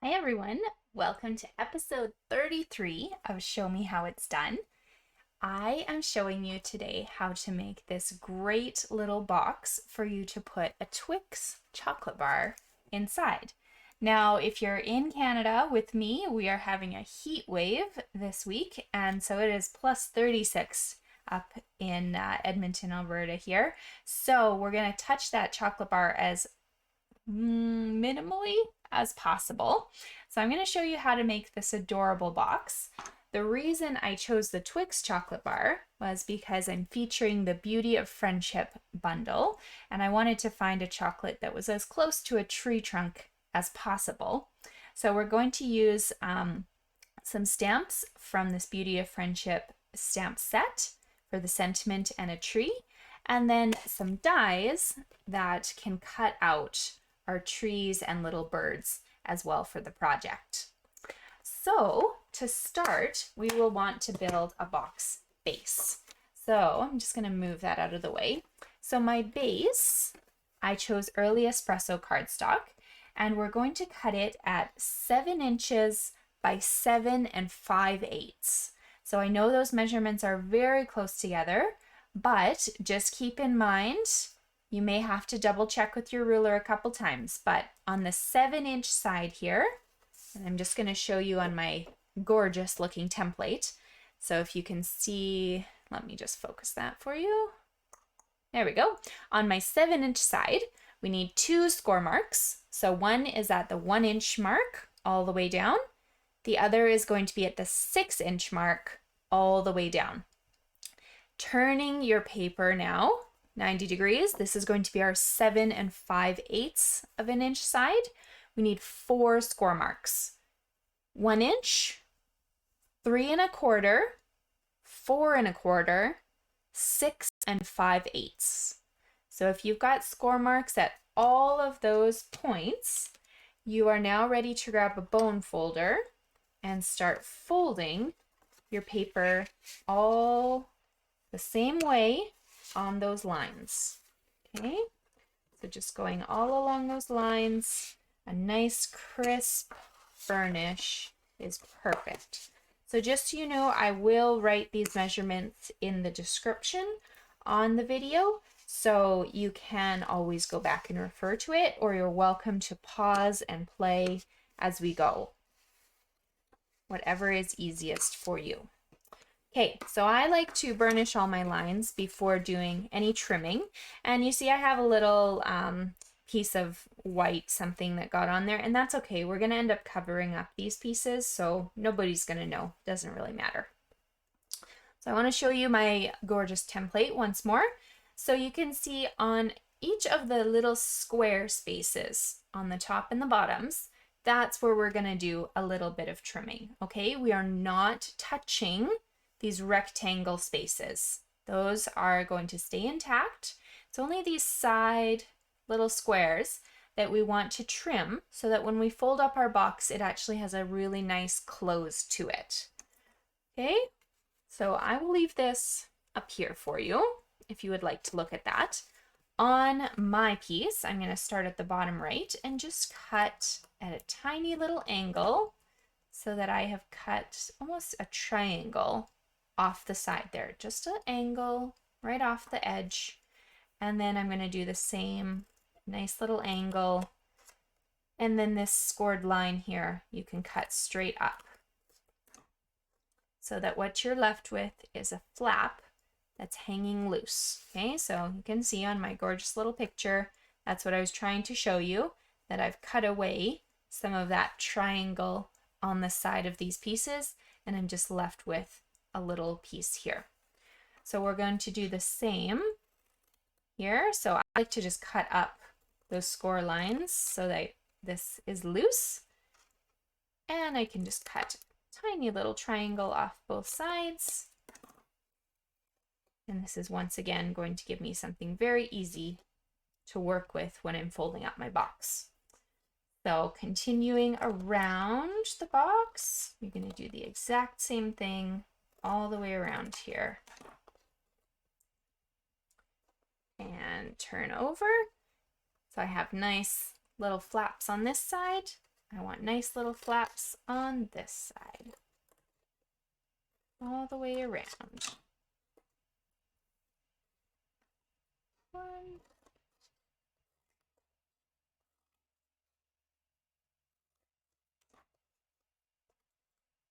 Hi everyone, welcome to episode 33 of Show Me How It's Done. I am showing you today how to make this great little box for you to put a Twix chocolate bar inside. Now, if you're in Canada with me, we are having a heat wave this week, and so it is plus 36 up in Edmonton, Alberta here. So we're going to touch that chocolate bar as minimally as possible. So I'm going to show you how to make this adorable box. The reason I chose the Twix chocolate bar was because I'm featuring the Beauty of Friendship bundle, and I wanted to find a chocolate that was as close to a tree trunk as possible. So we're going to use some stamps from this Beauty of Friendship stamp set for the sentiment and a tree, and then some dies that can cut out our trees and little birds as well for the project. So to start, we will want to build a box base. So I'm just going to move that out of the way. So my base, I chose early espresso cardstock, and we're going to cut it at 7 inches by 7 5/8. So I know those measurements are very close together, but just keep in mind, you may have to double check with your ruler a couple times, but on the 7-inch side here, and I'm just going to show you on my gorgeous looking template. So if you can see, let me just focus that for you. There we go. On my 7-inch side, we need 2 score marks. So one is at the 1-inch mark all the way down. The other is going to be at the 6-inch mark all the way down. Turning your paper now 90 degrees. This is going to be our 7 5/8 of an inch side. We need 4 score marks. 1 inch, 3 1/4, 4 1/4, 6 5/8. So if you've got score marks at all of those points, you are now ready to grab a bone folder and start folding your paper all the same way on those lines. Okay, so just going all along those lines, a nice crisp burnish is perfect. So just so you know, I will write these measurements in the description on the video, so you can always go back and refer to it, or you're welcome to pause and play as we go. Whatever is easiest for you. Okay, so I like to burnish all my lines before doing any trimming. And you see I have a little piece of white something that got on there, and that's okay. We're gonna end up covering up these pieces, so nobody's gonna know. Doesn't really matter. So I wanna show you my gorgeous template once more. So you can see on each of the little square spaces on the top and the bottoms, that's where we're gonna do a little bit of trimming, okay? We are not touching these rectangle spaces. Those are going to stay intact. It's only these side little squares that we want to trim so that when we fold up our box, it actually has a really nice close to it. Okay, so I will leave this up here for you if you would like to look at that. On my piece, I'm going to start at the bottom right and just cut at a tiny little angle so that I have cut almost a triangle off the side there, just an angle right off the edge. And then I'm going to do the same nice little angle, and then this scored line here you can cut straight up so that what you're left with is a flap that's hanging loose. Okay, so you can see on my gorgeous little picture, that's what I was trying to show you, that I've cut away some of that triangle on the side of these pieces, and I'm just left with a little piece here. So we're going to do the same here. So I like to just cut up those score lines so that this is loose, and I can just cut a tiny little triangle off both sides, and this is once again going to give me something very easy to work with when I'm folding up my box. So continuing around the box, you're going to do the exact same thing all the way around here. And turn over. So I have nice little flaps on this side. I want nice little flaps on this side, all the way around. 1,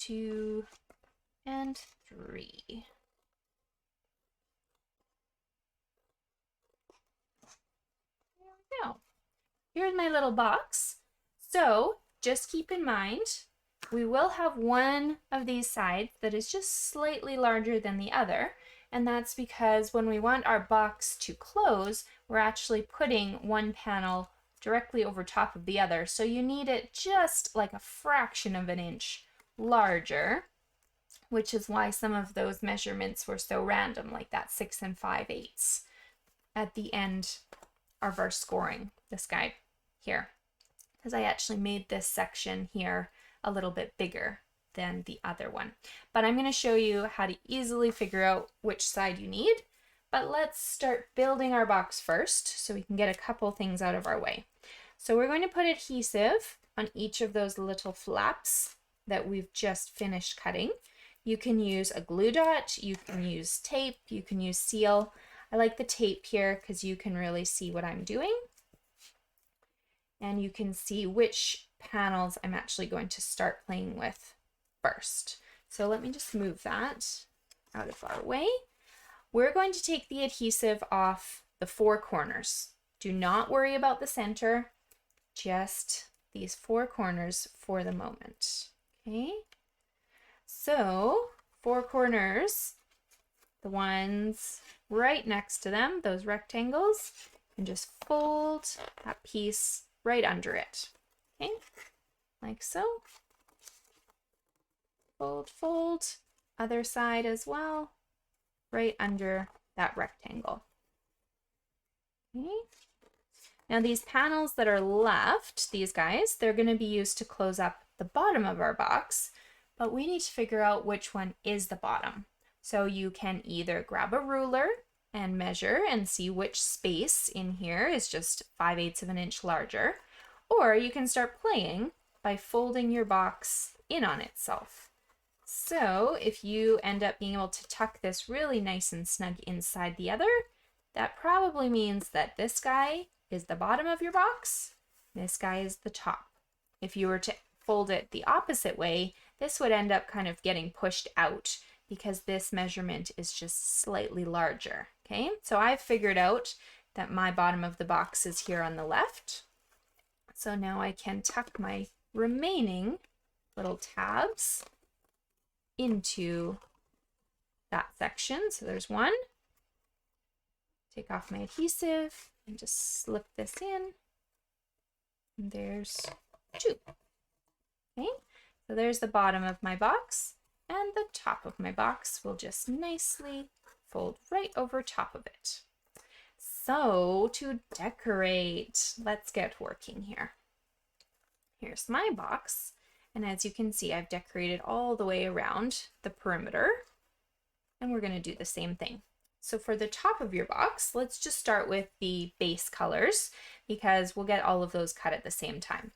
2, and 3. There we go. Here's my little box. So just keep in mind, we will have one of these sides that is just slightly larger than the other. And that's because when we want our box to close, we're actually putting one panel directly over top of the other. So you need it just like a fraction of an inch larger, which is why some of those measurements were so random, like that 6 5/8 at the end of our scoring, this guy here, because I actually made this section here a little bit bigger than the other one. But I'm going to show you how to easily figure out which side you need. But let's start building our box first so we can get a couple things out of our way. So we're going to put adhesive on each of those little flaps that we've just finished cutting. You can use a glue dot, you can use tape, you can use seal. I like the tape here because you can really see what I'm doing. And you can see which panels I'm actually going to start playing with first. So let me just move that out of our way. We're going to take the adhesive off the 4 corners. Do not worry about the center, just these 4 corners for the moment. Okay, so 4 corners, the ones right next to them, those rectangles, and just fold that piece right under it. Okay, like so. Fold, fold, other side as well, right under that rectangle. Okay. Now these panels that are left, these guys, they're going to be used to close up the bottom of our box, but we need to figure out which one is the bottom. So you can either grab a ruler and measure and see which space in here is just 5/8 of an inch larger, or you can start playing by folding your box in on itself. So if you end up being able to tuck this really nice and snug inside the other, that probably means that this guy is the bottom of your box, this guy is the top. If you were to fold it the opposite way, this would end up kind of getting pushed out because this measurement is just slightly larger. Okay, so I've figured out that my bottom of the box is here on the left. So now I can tuck my remaining little tabs into that section. So there's one. Take off my adhesive and just slip this in. And there's 2. Okay, so there's the bottom of my box, and the top of my box will just nicely fold right over top of it. So to decorate, let's get working here. Here's my box. And as you can see, I've decorated all the way around the perimeter, and we're going to do the same thing. So for the top of your box, let's just start with the base colors because we'll get all of those cut at the same time.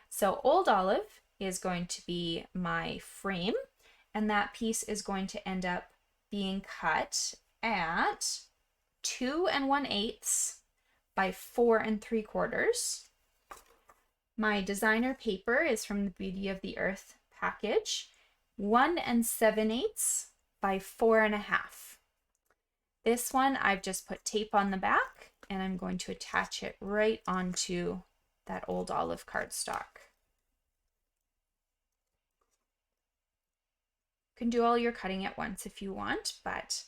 So Old Olive is going to be my frame, and that piece is going to end up being cut at 2 1/8 by 4 3/4. My designer paper is from the Beauty of the Earth package, 1 7/8 by 4 1/2. This one I've just put tape on the back, and I'm going to attach it right onto that Old Olive cardstock. You can do all your cutting at once if you want, but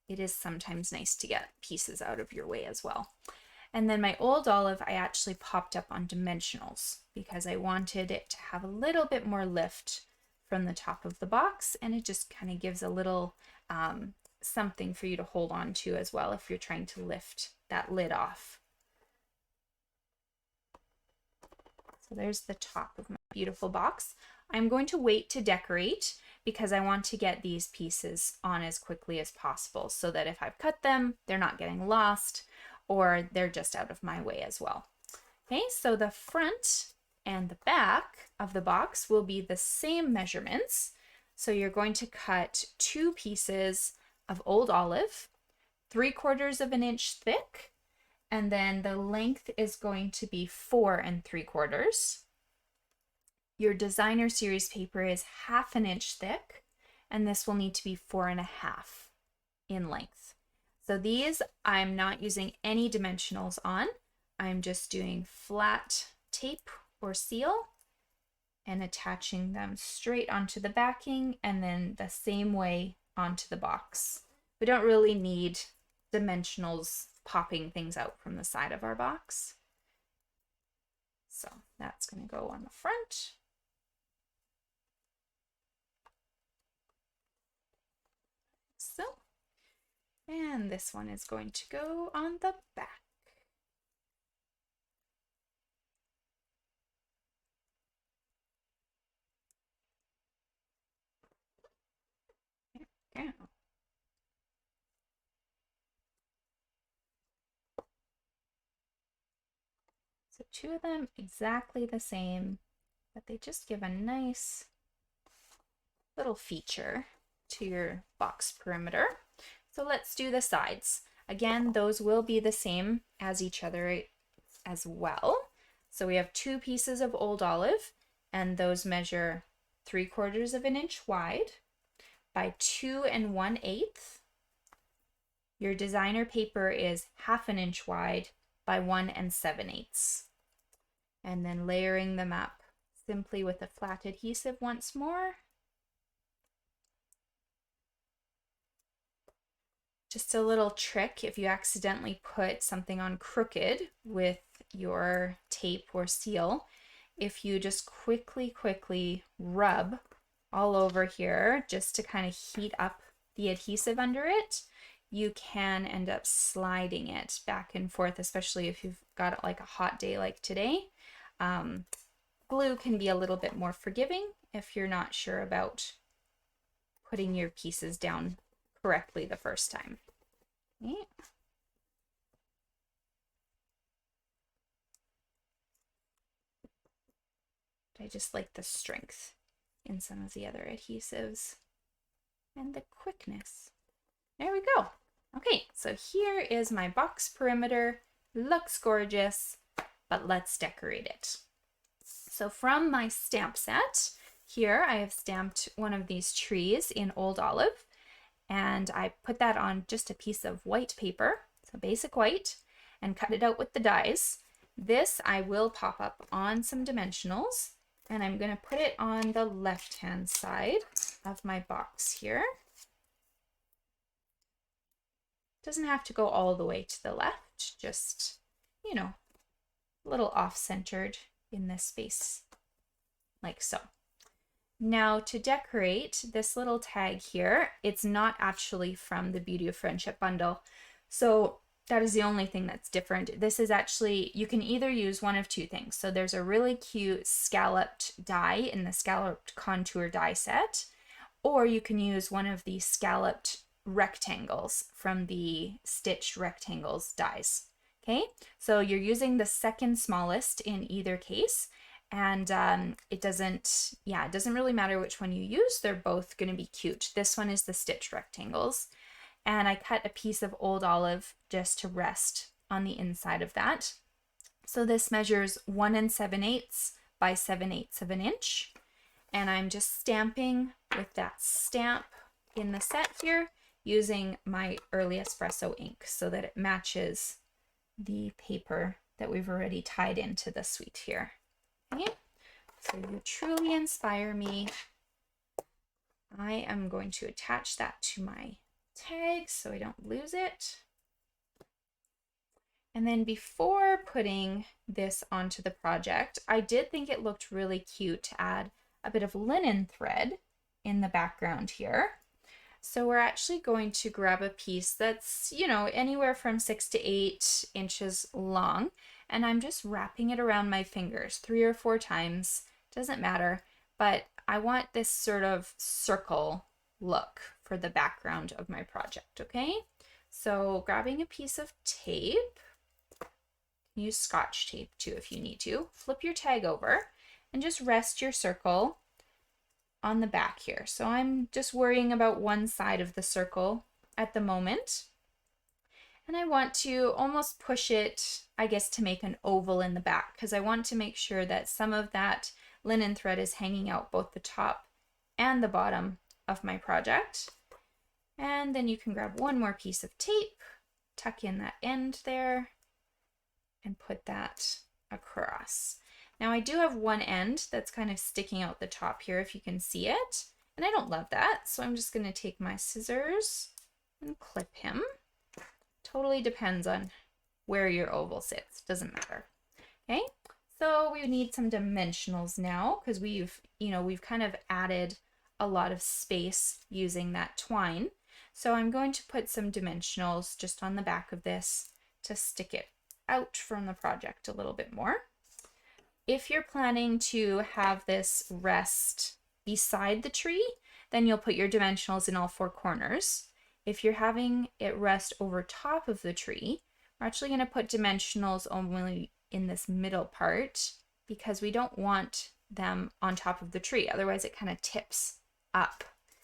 it is sometimes nice to get pieces out of your way as well. And then my Old Olive, I actually popped up on dimensionals because I wanted it to have a little bit more lift from the top of the box, and it just kind of gives a little something for you to hold on to as well if you're trying to lift that lid off. So there's the top of my beautiful box. I'm going to wait to decorate because I want to get these pieces on as quickly as possible so that if I've cut them, they're not getting lost or they're just out of my way as well. Okay, so the front and the back of the box will be the same measurements. So you're going to cut 2 pieces of old olive, 3/4 of an inch thick, and then the length is going to be 4 3/4. Your designer series paper is 1/2 an inch thick, and this will need to be 4 1/2 in length. So these I'm not using any dimensionals on. I'm just doing flat tape or seal and attaching them straight onto the backing and then the same way onto the box. We don't really need dimensionals popping things out from the side of our box. So that's going to go on the front. So, and this one is going to go on the back. There we go. So 2 of them exactly the same, but they just give a nice little feature to your box perimeter. So let's do the sides. Again, those will be the same as each other as well. So we have 2 pieces of old olive, and those measure 3/4 of an inch wide by 2 1/8. Your designer paper is 1/2 an inch wide by 1 7/8. And then layering them up simply with a flat adhesive once more. Just a little trick, if you accidentally put something on crooked with your tape or seal, if you just quickly rub all over here just to kind of heat up the adhesive under it, you can end up sliding it back and forth, especially if you've got like a hot day like today. Glue can be a little bit more forgiving if you're not sure about putting your pieces down correctly the first time. Okay. I just like the strength in some of the other adhesives and the quickness. There we go. Okay, so here is my box perimeter. Looks gorgeous, but let's decorate it. So from my stamp set, here I have stamped one of these trees in old olive, and I put that on just a piece of white paper, so basic white, and cut it out with the dies. This I will pop up on some dimensionals, and I'm going to put it on the left-hand side of my box here. Doesn't have to go all the way to the left, just, you know, a little off-centered in this space, like so. Now to decorate this little tag here, it's not actually from the Beauty of Friendship bundle. So that is the only thing that's different. This is actually, you can either use one of 2 things. So there's a really cute scalloped die in the scalloped contour die set, or you can use one of the scalloped rectangles from the stitched rectangles dies. Okay, so you're using the second smallest in either case, and it doesn't really matter which one you use. They're both going to be cute. This one is the stitched rectangles, and I cut a piece of old olive just to rest on the inside of that. So this measures 1 7/8 by 7/8 of an inch, and I'm just stamping with that stamp in the set here using my early espresso ink so that it matches the paper that we've already tied into the suite here. Okay, so you truly inspire me. I am going to attach that to my tag so I don't lose it. And then before putting this onto the project, I did think it looked really cute to add a bit of linen thread in the background here. So we're actually going to grab a piece that's, you know, anywhere from 6 to 8 inches long, and I'm just wrapping it around my fingers 3 or 4 times, doesn't matter, but I want this sort of circle look for the background of my project, okay? So grabbing a piece of tape, use Scotch tape too if you need to, flip your tag over, and just rest your circle on the back here. So I'm just worrying about one side of the circle at the moment. And I want to almost push it, I guess, to make an oval in the back, because I want to make sure that some of that linen thread is hanging out both the top and the bottom of my project. And then you can grab one more piece of tape, tuck in that end there, and put that across. Now I do have one end that's kind of sticking out the top here, if you can see it, and I don't love that, so I'm just going to take my scissors and clip him. Totally depends on where your oval sits, doesn't matter. Okay, so we need some dimensionals now, because we've kind of added a lot of space using that twine. So I'm going to put some dimensionals just on the back of this to stick it out from the project a little bit more. If you're planning to have this rest beside the tree, then you'll put your dimensionals in all four corners. If you're having it rest over top of the tree, we're actually going to put dimensionals only in this middle part, because we don't want them on top of the tree. Otherwise it kind of tips up,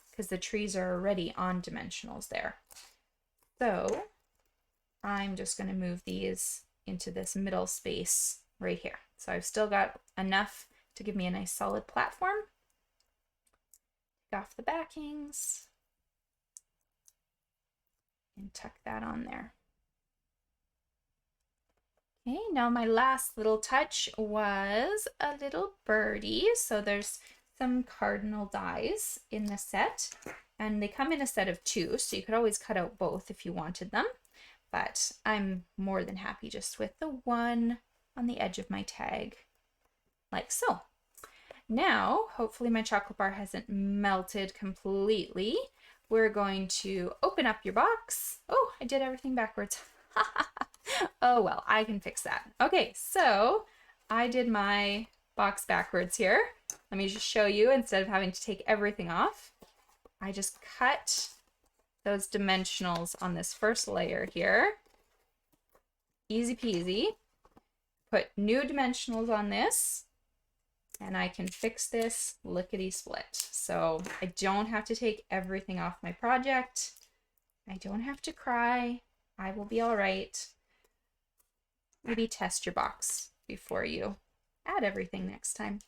because the trees are already on dimensionals there. So I'm just going to move these into this middle space right here. So I've still got enough to give me a nice solid platform. Take off the backings and tuck that on there. Okay, now my last little touch was a little birdie. So there's some cardinal dies in the set, and they come in a set of 2, so you could always cut out both if you wanted them, but I'm more than happy just with the one on the edge of my tag, like so. Now, hopefully my chocolate bar hasn't melted completely. We're going to open up your box. Oh, I did everything backwards. Oh well, I can fix that. Okay, so I did my box backwards here. Let me just show you, instead of having to take everything off, I just cut those dimensionals on this first layer here. Easy peasy. Put new dimensionals on this, and I can fix this lickety-split. So I don't have to take everything off my project. I don't have to cry. I will be all right. Maybe test your box before you add everything next time.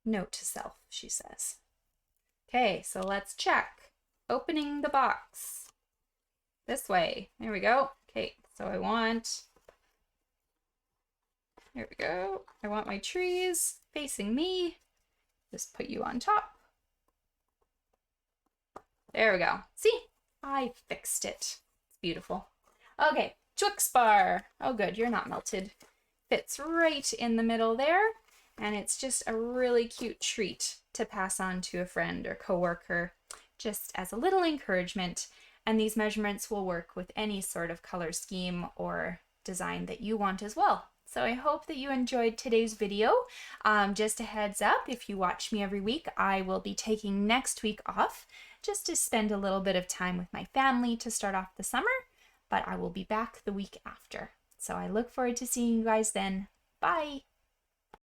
Note to self, she says. Okay, so let's check. Opening the box. This way. There we go. Okay, so I want... There we go. I want my trees facing me. Just put you on top. There we go. See? I fixed it. It's beautiful. Okay, Twix bar. Oh good, you're not melted. Fits right in the middle there, and it's just a really cute treat to pass on to a friend or coworker, just as a little encouragement. And these measurements will work with any sort of color scheme or design that you want as well. So I hope that you enjoyed today's video. Just a heads up, if you watch me every week, I will be taking next week off just to spend a little bit of time with my family to start off the summer, but I will be back the week after. So I look forward to seeing you guys then. Bye!